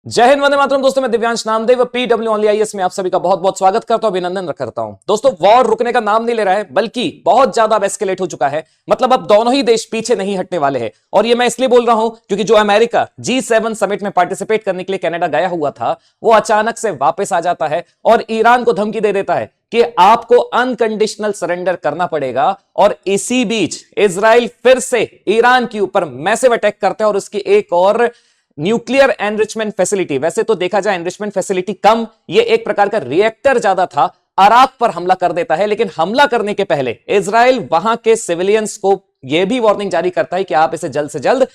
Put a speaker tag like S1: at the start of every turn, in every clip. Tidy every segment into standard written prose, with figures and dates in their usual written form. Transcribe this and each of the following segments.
S1: जय हिंद, वंदे मातरम। दोस्तों मैं Divyansh Namdev PW only IAS में आप सभी का बहुत बहुत स्वागत करता हूं, अभिनंदन करता हूं। दोस्तों वॉर रुकने का नाम नहीं ले रहा है, बल्कि बहुत ज्यादा अब एस्केलेट हो चुका है। मतलब अब दोनों ही देश पीछे नहीं हटने वाले हैं। और ये मैं इसलिए बोल रहा हूं क्योंकि जो अमेरिका G7 समिट में पार्टिसिपेट करने के लिए कनाडा गया हुआ था, वो अचानक से वापस आ जाता है और ईरान को धमकी दे देता है कि आपको अनकंडीशनल सरेंडर करना पड़ेगा। और इसी बीच इजराइल फिर से ईरान के ऊपर मैसिव अटैक करता है और उसकी एक और न्यूक्लियर एनरिचमेंट फैसिलिटी, वैसे तो देखा जाए एनरिचमेंट फैसिलिटी कम, ये एक प्रकार का रिएक्टर ज्यादा था, अराक पर हमला कर देता है। लेकिन हमला करने के पहले इजराइल वहां के सिविलियंस को यह भी वार्निंग जारी करता है कि आप इसे जल्द से जल्द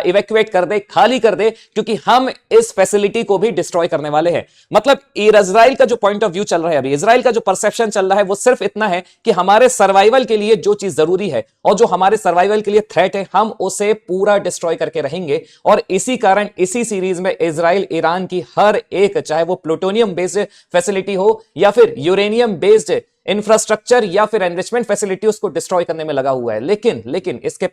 S1: इवैक्यूएट कर दे, खाली कर दे, क्योंकि हम इस फैसिलिटी को भी डिस्ट्रॉय करने वाले हैं। मतलब इजराइल का जो पॉइंट ऑफ व्यू चल रहा है, अभी इजराइल का जो परसेप्शन चल रहा है, वो सिर्फ इतना है कि हमारे सर्वाइवल के लिए जो चीज जरूरी है और जो हमारे सर्वाइवल के लिए थ्रेट है, हम उसे पूरा डिस्ट्रॉय करके रहेंगे। और इसी कारण इसी सीरीज में इजराइल ईरान की हर एक, चाहे वो प्लूटोनियम बेस्ड फैसिलिटी हो या फिर यूरेनियम बेस्ड इंफ्रास्ट्रक्चर या फिर एनरिचमेंट फैसिलिटी, उसको डिस्ट्रॉय करने में लगा हुआ है। लेकिन इसके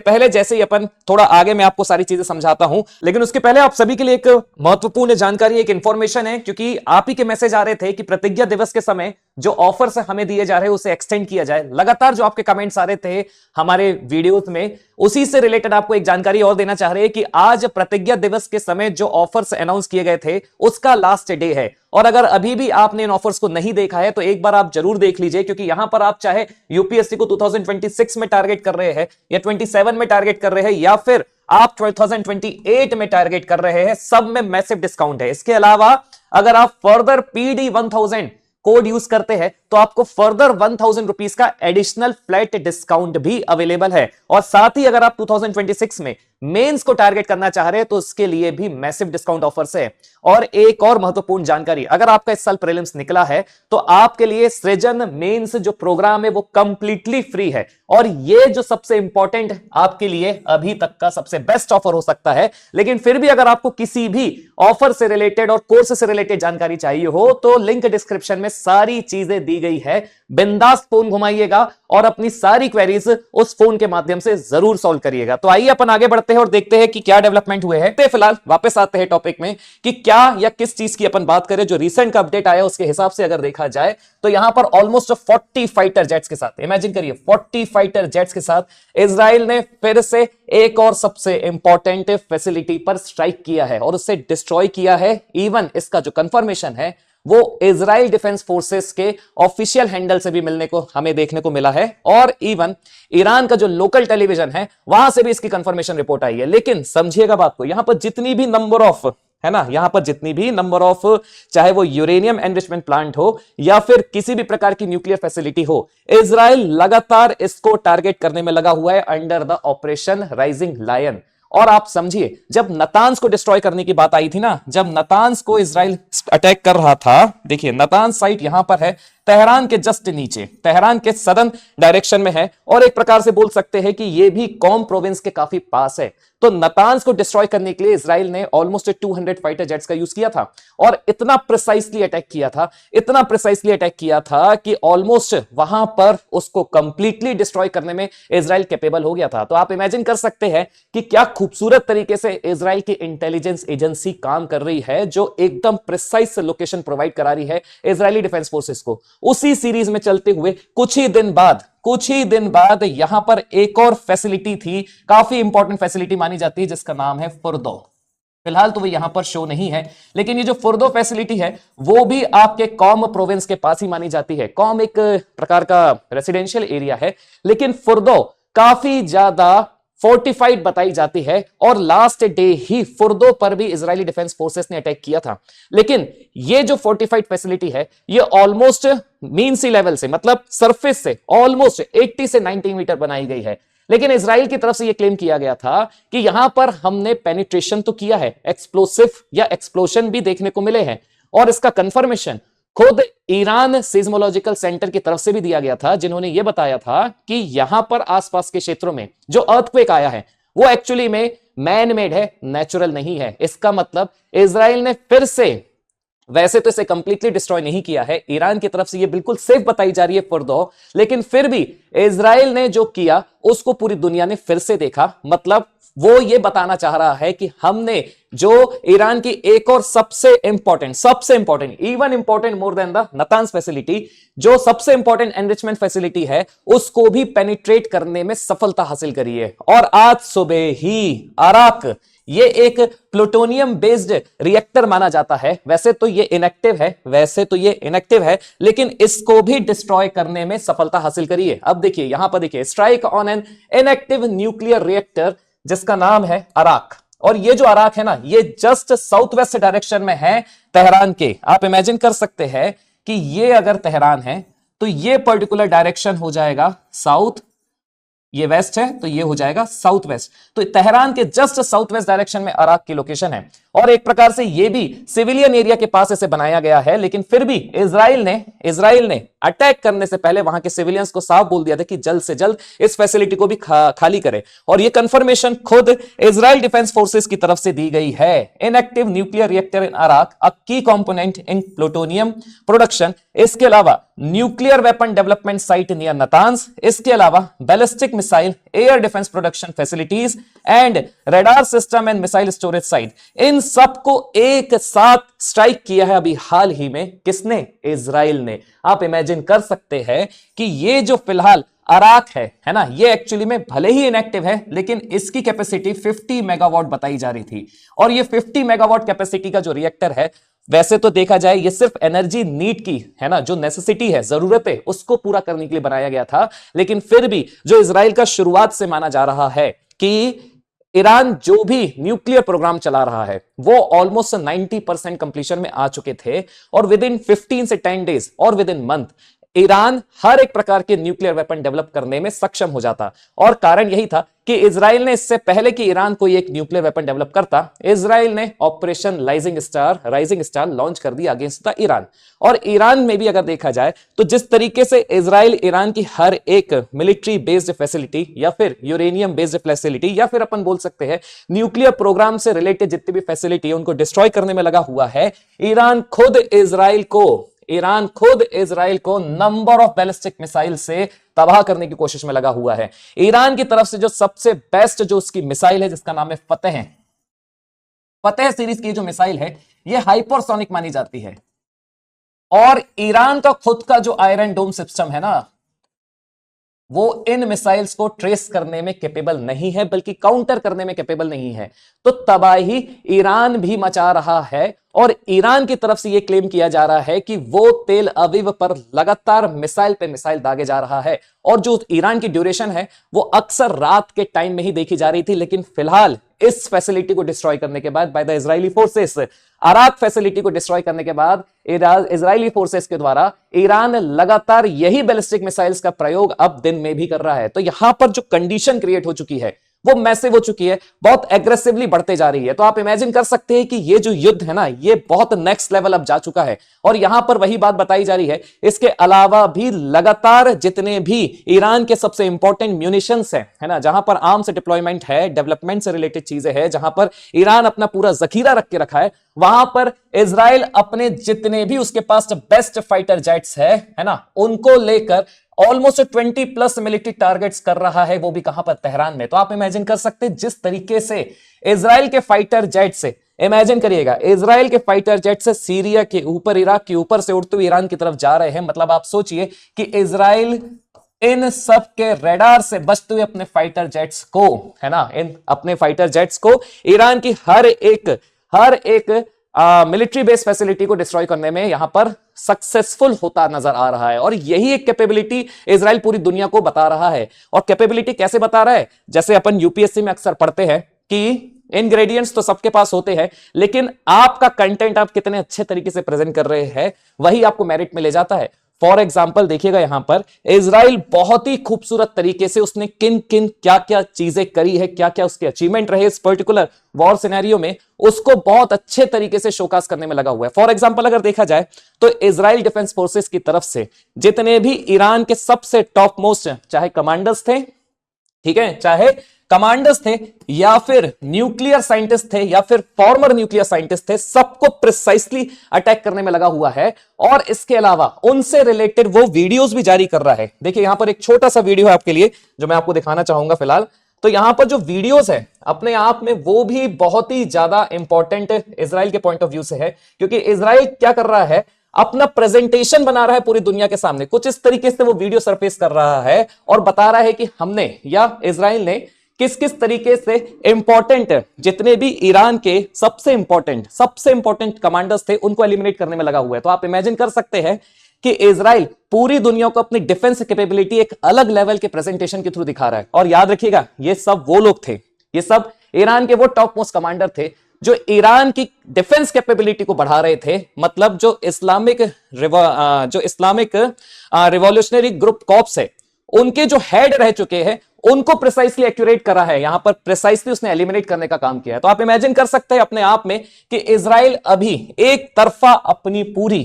S1: पहले जैसे ही अपन थोड़ा आगे मैं आपको सारी चीजें समझाता हूं, लेकिन उसके पहले आप सभी के लिए एक महत्वपूर्ण जानकारी, एक इंफॉर्मेशन है, क्योंकि आप ही के मैसेज आ रहे थे कि प्रतिज्ञा दिवस के समय जो ऑफर्स हमें दिए जा रहे हैं उसे एक्सटेंड किया जाए। लगातार जो आपके कमेंट्स आ रहे थे हमारे वीडियोस में, उसी से रिलेटेड आपको एक जानकारी और देना चाह रहे हैं कि आज प्रतिज्ञा दिवस के समय जो ऑफर्स अनाउंस किए गए थे उसका लास्ट डे है। और अगर अभी भी आपने इन ऑफर्स को नहीं देखा है तो एक बार आप जरूर देख लीजिए, क्योंकि यहां पर आप चाहे यूपीएससी को 2026 में टारगेट कर रहे हैं या 27 में टारगेट कर रहे हैं या फिर आप 2028 में टारगेट कर रहे हैं, सब में मैसिव डिस्काउंट है। इसके अलावा अगर आप फर्दर PD1000 कोड यूज करते हैं तो आपको फर्दर 1000 रुपीज का एडिशनल फ्लैट डिस्काउंट भी अवेलेबल है। और साथ ही अगर आप 2026 में मेंस को टारगेट करना चाह रहे हैं तो उसके लिए भी मैसिव डिस्काउंट ऑफर्स है। और एक और महत्वपूर्ण जानकारी, अगर आपका इस साल प्रीलिम्स निकला है तो आपके लिए सृजन मेंस जो प्रोग्राम है वो कंप्लीटली फ्री है। और ये जो सबसे इंपॉर्टेंट आपके लिए अभी तक का सबसे बेस्ट ऑफर हो सकता है। लेकिन फिर भी अगर आपको किसी भी ऑफर से रिलेटेड और कोर्स से रिलेटेड जानकारी चाहिए हो तो लिंक डिस्क्रिप्शन में सारी चीजें दी गई है। बिंदास फोन घुमाइएगा और अपनी सारी क्वेरीज उस फोन के माध्यम से जरूर सॉल्व करिएगा। तो आइए अपन आगे बढ़ते हैं और देखते हैं कि क्या डेवलपमेंट हुए हैं। फिलहाल वापस आते हैं टॉपिक में कि क्या या किस चीज की अपन बात करें। जो रिसेंट का अपडेट आया उसके हिसाब से अगर देखा जाए तो यहां पर ऑलमोस्ट 40 फाइटर जेट्स के साथ, इमेजिन करिए 40 फाइटर जेट्स के साथ इजराइल ने फिर से एक और सबसे इंपॉर्टेंट फैसिलिटी पर स्ट्राइक किया है और उसे डिस्ट्रॉय किया है। इवन इसका जो कंफर्मेशन है वो इजराइल डिफेंस फोर्सेस के ऑफिशियल हैंडल से भी मिलने को हमें देखने को मिला है। और इवन ईरान का जो लोकल टेलीविजन है वहां से भी इसकी कंफर्मेशन रिपोर्ट आई है। लेकिन समझिएगा बात को, यहां पर जितनी भी नंबर ऑफ है ना, यहां पर जितनी भी नंबर ऑफ, चाहे वो यूरेनियम एनरिचमेंट प्लांट हो या फिर किसी भी प्रकार की न्यूक्लियर फैसिलिटी हो, इजराइल लगातार इसको टारगेट करने में लगा हुआ है under the Operation Rising Lion. और आप समझिए, जब नतांज को डिस्ट्रॉय करने की बात आई थी ना, जब नतांज को इजराइल अटैक कर रहा था, देखिए नतांज साइट यहां पर है, तेहरान के जस्ट नीचे, तेहरान के सदर्न डायरेक्शन में है और एक प्रकार से बोल सकते हैं कि यह भी कॉम प्रोविंस के काफी पास है। तो नतांज को डिस्ट्रॉय करने के लिए इजराइल ने ऑलमोस्ट 200 फाइटर जेट्स का यूज किया था और इतना प्रिसाइसली अटैक किया था, इतना प्रिसाइसली अटैक किया था कि ऑलमोस्ट वहां पर उसको कंप्लीटली डिस्ट्रॉय करने में इजराइल कैपेबल हो गया था। तो आप इमेजिन कर सकते हैं कि क्या खूबसूरत तरीके से इजराइल की इंटेलिजेंस एजेंसी काम कर रही है, जो एकदम प्रिसाइज लोकेशन प्रोवाइड करा रही है इजरायली डिफेंस फोर्सेस को। उसी सीरीज में चलते हुए कुछ ही दिन बाद यहां पर एक और फैसिलिटी थी, काफी इंपॉर्टेंट फैसिलिटी मानी जाती है, जिसका नाम है फुर्दो। फिलहाल तो वो यहां पर शो नहीं है, लेकिन ये जो फुर्दो फैसिलिटी है वो भी आपके कॉम प्रोविंस के पास ही मानी जाती है। कॉम एक प्रकार का रेसिडेंशियल एरिया है, लेकिन फुर्दो काफी ज्यादा फोर्टिफाइड बताई जाती है और लास्ट डे ही फुर्दो पर भी इजरायली डिफेंस फोर्सेस ने अटैक किया था। लेकिन ये जो फोर्टिफाइड फैसिलिटी है ये ऑलमोस्ट मीन सी लेवल से, मतलब सरफेस से ऑलमोस्ट 80 से 90 मीटर बनाई गई है। लेकिन इजराइल की तरफ से यह क्लेम किया गया था कि यहां पर हमने पेनिट्रेशन तो किया है, एक्सप्लोसिव या एक्सप्लोजन भी देखने को मिले हैं। और इसका कंफर्मेशन खुद ईरान सीज्मोलॉजिकल सेंटर की तरफ से भी दिया गया था, जिन्होंने यह बताया था कि यहां पर आसपास के क्षेत्रों में जो अर्थक्वेक आया है वो एक्चुअली में मैन मेड है, नेचुरल नहीं है। इसका मतलब इजराइल ने फिर से वैसे तो इसे कंप्लीटली डिस्ट्रॉय नहीं किया है, ईरान की तरफ से ये बिल्कुल सेफ बताई जा रही है फॉर दो, लेकिन फिर भी इजराइल ने जो किया उसको पूरी दुनिया ने फिर से देखा। मतलब वो ये बताना चाह रहा है कि हमने जो ईरान की एक और सबसे important even important more than the Natanz facility, जो सबसे इंपॉर्टेंट एनरिचमेंट फैसिलिटी है, उसको भी पेनिट्रेट करने में सफलता हासिल करी है। और आज सुबह ही अराक, ये एक प्लूटोनियम बेस्ड रिएक्टर माना जाता है, वैसे तो ये इनएक्टिव है, लेकिन इसको भी डिस्ट्रॉय करने में सफलता हासिल करी है। अब देखिए यहां पर देखिए, strike on an inactive nuclear reactor जिसका नाम है अराक। और ये जो अराक है ना, ये जस्ट साउथ वेस्ट डायरेक्शन में है तेहरान के। आप इमेजिन कर सकते हैं कि ये अगर तेहरान है तो ये पर्टिकुलर डायरेक्शन हो जाएगा साउथ, ये वेस्ट है तो ये हो जाएगा साउथ वेस्ट। तो तेहरान के जस्ट साउथ वेस्ट डायरेक्शन में अराक की लोकेशन है। और एक प्रकार से ये भी सिविलियन एरिया के पास इसे बनाया गया है, लेकिन फिर भी इजराइल ने अटैक करने से पहले वहां के सिविलियंस को साफ बोल दिया था कि जल्द से जल्द इस फैसिलिटी को भी खाली करे। और ये कंफर्मेशन खुद इजराइल डिफेंस फोर्सेस की तरफ से दी गई है। Inactive nuclear reactor in Arak, a key component in plutonium production. इसके अलावा nuclear weapon development site near Natanz, इसके अलावा ballistic missile air defence production facilities and radar system and missile storage site, इन सबको एक साथ स्ट्राइक किया है अभी हाल ही में। किसने? इजराइल ने। आप इमेजिन कर सकते हैं कि ये जो फिलहाल अराक है ना, ये एक्चुअली में भले ही इनएक्टिव है, लेकिन इसकी कैपेसिटी 50 मेगावाट बताई जा रही थी। और ये 50 मेगावाट कैपेसिटी का जो रिएक्टर है, वैसे तो देखा जाए ये सिर्फ एनर्जी नीड की है ना, जो नेसेसिटी है, जरूरत है, उसको पूरा करने के लिए बनाया गया था। लेकिन फिर भी जो इजराइल का शुरुआत से माना जा रहा है कि ईरान जो भी न्यूक्लियर प्रोग्राम चला रहा है वो ऑलमोस्ट 90% कंप्लीशन में आ चुके थे। और विद इन 15 से 10 डेज और विद इन मंथ ईरान हर एक प्रकार के न्यूक्लियर वेपन डेवलप करने में सक्षम हो जाता। और कारण यही था कि इजराइल ने, इससे पहले कि ईरान कोई एक न्यूक्लियर वेपन डेवलप करता, इजराइल ने ऑपरेशन राइजिंग स्टार लॉन्च कर दिया अगेंस्ट द ईरान। और ईरान में भी अगर देखा जाए तो जिस तरीके से इजराइल ईरान की हर एक मिलिट्री बेस्ड फैसिलिटी या फिर यूरेनियम बेस्ड फैसिलिटी या फिर अपन बोल सकते हैं न्यूक्लियर प्रोग्राम से रिलेटेड जितनी भी फैसिलिटी है उनको डिस्ट्रॉय करने में लगा हुआ है, ईरान खुद इजराइल को नंबर ऑफ बैलिस्टिक मिसाइल से तबाह करने की कोशिश में लगा हुआ है। ईरान की तरफ से जो सबसे बेस्ट जो उसकी मिसाइल है, जिसका नाम है फतेह सीरीज की जो मिसाइल है, ये हाइपरसोनिक मानी जाती है। और ईरान का खुद का जो आयरन डोम सिस्टम है ना, वो इन मिसाइल्स को ट्रेस करने में कैपेबल नहीं है, बल्कि काउंटर करने में कैपेबल नहीं है। तो तबाही ईरान भी मचा रहा है। और ईरान की तरफ से यह क्लेम किया जा रहा है कि वो तेल अवीव पर लगातार मिसाइल पे मिसाइल दागे जा रहा है। और जो ईरान की ड्यूरेशन है वो अक्सर रात के टाइम में ही देखी जा रही थी, लेकिन फिलहाल इस फैसिलिटी को डिस्ट्रॉय करने के बाद by the Israeli forces, अराक facility को डिस्ट्रॉय करने के बाद इजरायली फोर्सेस के द्वारा ईरान लगातार यही बैलिस्टिक मिसाइल्स का प्रयोग अब दिन में भी कर रहा है। तो यहां पर जो कंडीशन क्रिएट हो चुकी है वो मैसिव हो चुकी है, बहुत एग्रेसिवली बढ़ते जा रही है। तो आप इमेजिन कर सकते हैं कि ये जो युद्ध है ना, ये बहुत नेक्स्ट लेवल अब जा चुका है। और यहां पर वही बात बताई जा रही है, इसके अलावा भी लगातार जितने भी ईरान के सबसे इंपॉर्टेंट म्यूनिशंस है ना, जहां पर आर्म्स डिप्लॉयमेंट है, डेवलपमेंट से रिलेटेड चीजें हैं, जहां पर ईरान अपना पूरा जखीरा रख के रखा है, वहां पर इजराइल अपने जितने भी उसके पास बेस्ट फाइटर जेट्स है ना, उनको लेकर ऑलमोस्ट 20+ मिलिट्री टारगेट्स कर रहा है, वो भी कहां पर? तेहरान में। तो आप इमेजिन कर सकते हैं जिस तरीके से इजराइल के फाइटर जेट से, इमेजिन करिएगा, इजराइल के फाइटर जेट से सीरिया के ऊपर, इराक के ऊपर से उड़ते हुए ईरान की तरफ जा रहे हैं। मतलब आप सोचिए कि इजराइल इन सब के रडार से बचते हुए अपने फाइटर जेट्स को, है ना, इन अपने फाइटर जेट्स को ईरान की हर एक मिलिट्री बेस फैसिलिटी को डिस्ट्रॉय करने में यहां पर सक्सेसफुल होता नजर आ रहा है। और यही एक कैपेबिलिटी इजराइल पूरी दुनिया को बता रहा है। और कैपेबिलिटी कैसे बता रहा है? जैसे अपन यूपीएससी में अक्सर पढ़ते हैं कि इंग्रेडिएंट्स तो सबके पास होते हैं, लेकिन आपका कंटेंट आप कितने अच्छे तरीके से प्रेजेंट कर रहे हैं, वही आपको मेरिट में ले जाता है। फॉर एग्जाम्पल देखिएगा, यहां पर इजराइल बहुत ही खूबसूरत तरीके से उसने किन किन क्या क्या चीजें करी है, क्या क्या उसके अचीवमेंट रहे इस पर्टिकुलर वॉर सिनेरियो में, उसको बहुत अच्छे तरीके से शोकास करने में लगा हुआ है। फॉर एग्जाम्पल अगर देखा जाए तो इजराइल डिफेंस फोर्सेस की तरफ से जितने भी ईरान के सबसे टॉप मोस्ट चाहे कमांडर्स थे ठीक है, चाहे कमांडर्स थे या फिर न्यूक्लियर साइंटिस्ट थे या फिर फॉर्मर न्यूक्लियर साइंटिस्ट थे, सबको प्रिसाइसली अटैक करने में लगा हुआ है। और इसके अलावा उनसे रिलेटेड वो वीडियोस भी जारी कर रहा है। देखिए यहां पर एक छोटा सा वीडियो है आपके लिए जो मैं आपको दिखाना चाहूंगा फिलहाल। तो यहां पर जो वीडियोस है अपने आप में वो भी बहुत ही ज्यादा इंपॉर्टेंट इजराइल के पॉइंट ऑफ व्यू से है, क्योंकि इजराइल क्या कर रहा है, अपना प्रेजेंटेशन बना रहा है पूरी दुनिया के सामने। कुछ इस तरीके से वो वीडियो सरफेस कर रहा है और बता रहा है कि हमने या इजराइल ने किस किस तरीके से इंपॉर्टेंट जितने भी ईरान के सबसे इंपॉर्टेंट कमांडर्स थे उनको एलिमिनेट करने में लगा हुआ है। तो आप इमेजिन कर सकते हैं कि इजराइल पूरी दुनिया को अपनी डिफेंस कैपेबिलिटी एक अलग लेवल के प्रेजेंटेशन के थ्रू दिखा रहा है। और याद रखिएगा ये सब वो लोग थे, ये सब ईरान के वो टॉप मोस्ट कमांडर थे जो ईरान की डिफेंस कैपेबिलिटी को बढ़ा रहे थे। मतलब जो इस्लामिक रिवॉल्यूशनरी ग्रुप कॉर्प्स है उनके जो हेड रह चुके हैं उनको प्रिसाइसली एक्यूरेट करा है, यहां पर प्रिसाइसली उसने एलिमिनेट करने का काम किया है। तो आप इमेजिन कर सकते हैं अपने आप में कि इजराइल अभी एक तरफा अपनी पूरी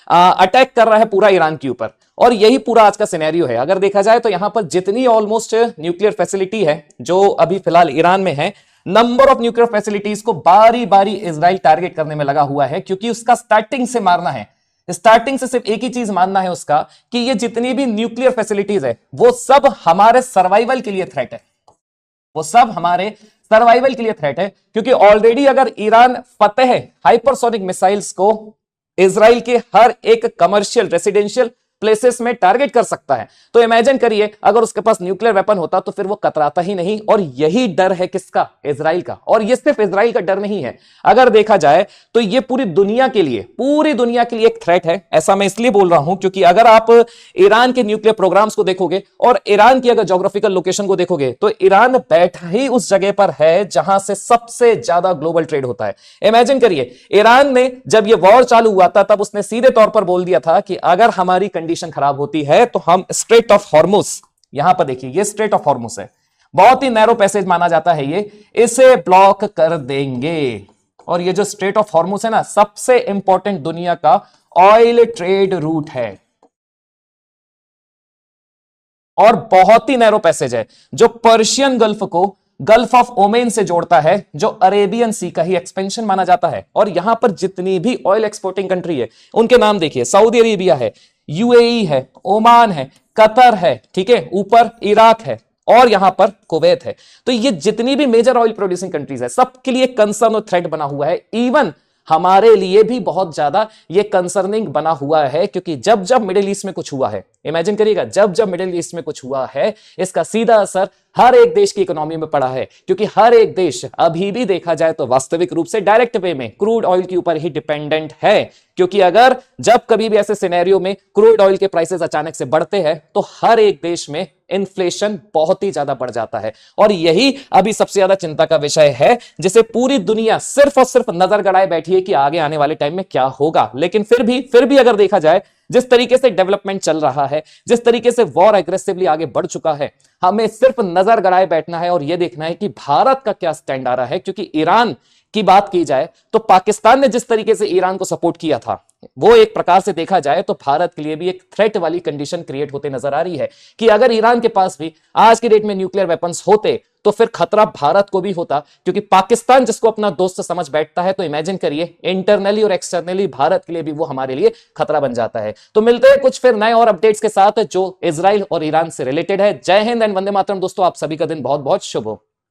S1: अटैक कर रहा है पूरा ईरान के ऊपर। और यही पूरा आज का सिनेरियो है। अगर देखा जाए तो यहां पर जितनी ऑलमोस्ट न्यूक्लियर फैसिलिटी है जो अभी फिलहाल ईरान में है, नंबर ऑफ न्यूक्लियर फैसिलिटीज को बारी बारी इजराइल टारगेट करने में लगा हुआ है, क्योंकि उसका स्टार्टिंग से मारना है। स्टार्टिंग से सिर्फ एक ही चीज मानना है उसका कि ये जितनी भी न्यूक्लियर फैसिलिटीज है वो सब हमारे सर्वाइवल के लिए थ्रेट है, वो सब हमारे सर्वाइवल के लिए थ्रेट है। क्योंकि ऑलरेडी अगर ईरान फतेह हाइपरसोनिक मिसाइल्स को इजराइल के हर एक कमर्शियल रेसिडेंशियल प्लेसेस में टारगेट कर सकता है, तो इमेजिन करिए अगर उसके पास न्यूक्लियर वेपन होता तो फिर वो कतराता ही नहीं। और यही डर है किसका, इजराइल का। और ये सिर्फ इजराइल का डर नहीं है, अगर देखा जाए तो ये पूरी दुनिया के लिए एक थ्रेट है। ऐसा मैं इसलिए बोल रहा हूं क्योंकि अगर आप ईरान के न्यूक्लियर प्रोग्राम्स को देखोगे और ईरान की अगर ज्योग्राफिकल लोकेशन को देखोगे तो ईरान बैठा ही उस जगह पर है जहां से सबसे ज्यादा ग्लोबल ट्रेड होता है। इमेजिन करिए ईरान ने जब ये वॉर चालू हुआ था तब उसने सीधे तौर पर बोल दिया था कि अगर हमारी कंडीशन खराब होती है तो हम स्ट्रेट ऑफ हॉर्मुज, यहां पर देखिए ये स्ट्रेट ऑफ हॉर्मुज है, बहुत ही नैरो पैसेज माना जाता है ये, इसे ब्लॉक कर देंगे। और ये जो स्ट्रेट ऑफ हॉर्मुज है ना, सबसे इंपॉर्टेंट दुनिया का ऑयल ट्रेड रूट है और बहुत ही नैरो पैसेज है जो पर्शियन गल्फ को गल्फ ऑफ ओमेन से जोड़ता है, जो अरेबियन सी का ही एक्सपेंशन माना जाता है। और यहां पर जितनी भी ऑयल एक्सपोर्टिंग कंट्री है उनके नाम देखिए, सऊदी अरेबिया है, यूएई है, ओमान है, कतर है, ठीक है, ऊपर इराक है और यहां पर कुवैत है। तो ये जितनी भी मेजर ऑयल प्रोड्यूसिंग कंट्रीज है सबके लिए कंसर्न और थ्रेट बना हुआ है। इवन हमारे लिए भी बहुत ज्यादा ये कंसर्निंग बना हुआ है, क्योंकि जब जब मिडिल ईस्ट में कुछ हुआ है, इमेजिन करिएगा, जब जब मिडिल ईस्ट में कुछ हुआ है इसका सीधा असर हर एक देश की इकोनॉमी में पड़ा है। क्योंकि हर एक देश अभी भी देखा जाए तो वास्तविक रूप से डायरेक्ट वे में क्रूड ऑयल के ऊपर ही डिपेंडेंट है। क्योंकि अगर जब कभी भी ऐसे सिनेरियो में क्रूड ऑयल के प्राइसेस अचानक से बढ़ते हैं तो हर एक देश में इन्फ्लेशन बहुत ही ज्यादा बढ़ जाता है। और यही अभी सबसे ज्यादा चिंता का विषय है जिसे पूरी दुनिया सिर्फ और सिर्फ नजर गड़ाए बैठी है कि आगे आने वाले टाइम में क्या होगा। लेकिन फिर भी अगर देखा जाए जिस तरीके से डेवलपमेंट चल रहा है, जिस तरीके से वॉर एग्रेसिवली आगे बढ़ चुका है, हमें सिर्फ नजर गड़ाए बैठना है और यह देखना है कि भारत का क्या स्टैंड आ रहा है। क्योंकि ईरान की बात की जाए तो पाकिस्तान ने जिस तरीके से ईरान को सपोर्ट किया था वो एक प्रकार से देखा जाए तो भारत के लिए भी एक थ्रेट वाली कंडीशन क्रिएट होते नजर आ रही है कि अगर ईरान के पास भी आज की डेट में न्यूक्लियर वेपन्स होते तो फिर खतरा भारत को भी होता। क्योंकि पाकिस्तान जिसको अपना दोस्त समझ बैठता है, तो इमेजिन करिए इंटरनली और एक्सटर्नली भारत के लिए भी वो हमारे लिए खतरा बन जाता है। तो मिलते हैं कुछ फिर नए और अपडेट्स के साथ जो इजराइल और ईरान से रिलेटेड है। जय हिंद एंड वंदे मातरम दोस्तों, आप सभी का दिन बहुत बहुत शुभ हो।